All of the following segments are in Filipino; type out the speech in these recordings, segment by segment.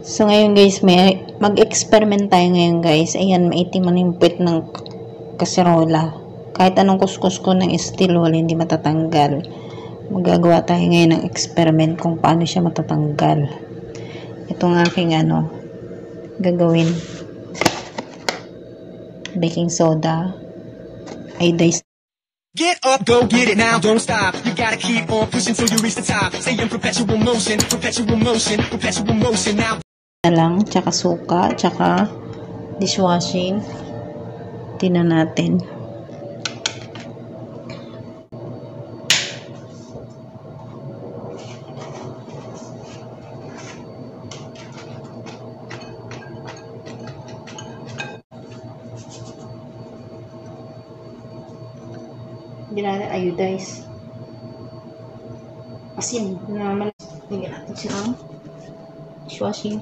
So, ngayon guys, mag-experiment tayo ngayon guys. Ayan, maitim na yung puwet ng kaserola. Kahit anong kuskus ko ng steel wool, hindi matatanggal. Magagawa tayo ngayon ng experiment kung paano siya matatanggal. Itong aking gagawin. Baking soda. Iodized. Get up, go get it now, don't stop. You gotta keep on pushing till you reach the top. Stay in perpetual motion, perpetual motion, perpetual motion now. Lang, tsaka suka, tsaka dishwashing. Tingnan natin. Hindi natin iodize. Asin na malas. Lagyan natin siya ang dishwashing.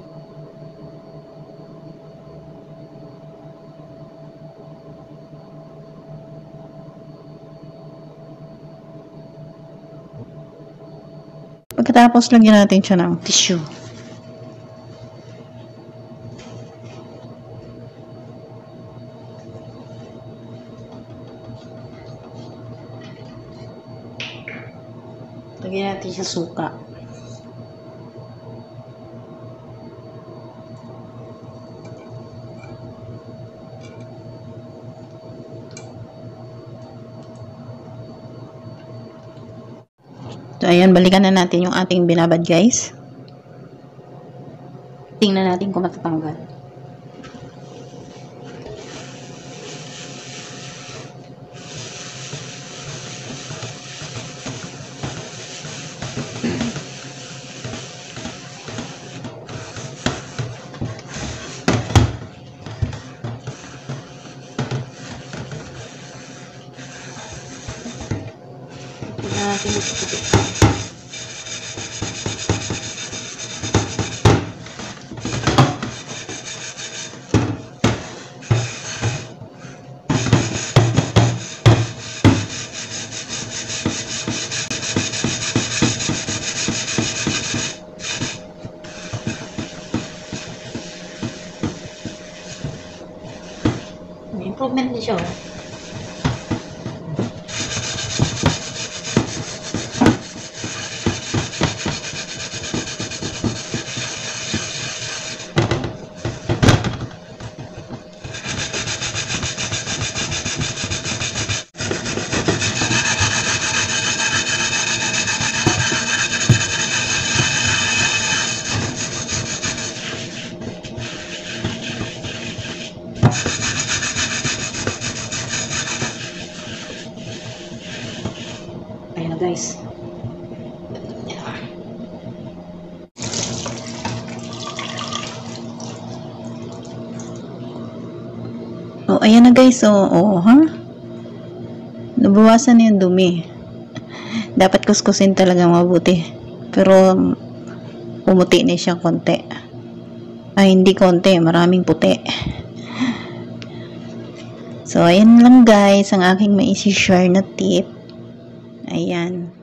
Pagkatapos, lagyan natin siya ng tissue. Lagyan natin siya suka. So, ayan, balikan na natin yung ating binabad, guys. Tingnan natin kung matatanggal. Tingnan natin dito. May improvement din siya. Ayan na guys. Oh, ayan na guys. Oh, ha? Nabawasan na yung dumi. Dapat kuskusin talaga mabuti. Pero pumuti na siya konti. Ay, hindi konti. Maraming puti. So, ayan lang guys ang aking maisi-share na tip. Ayan.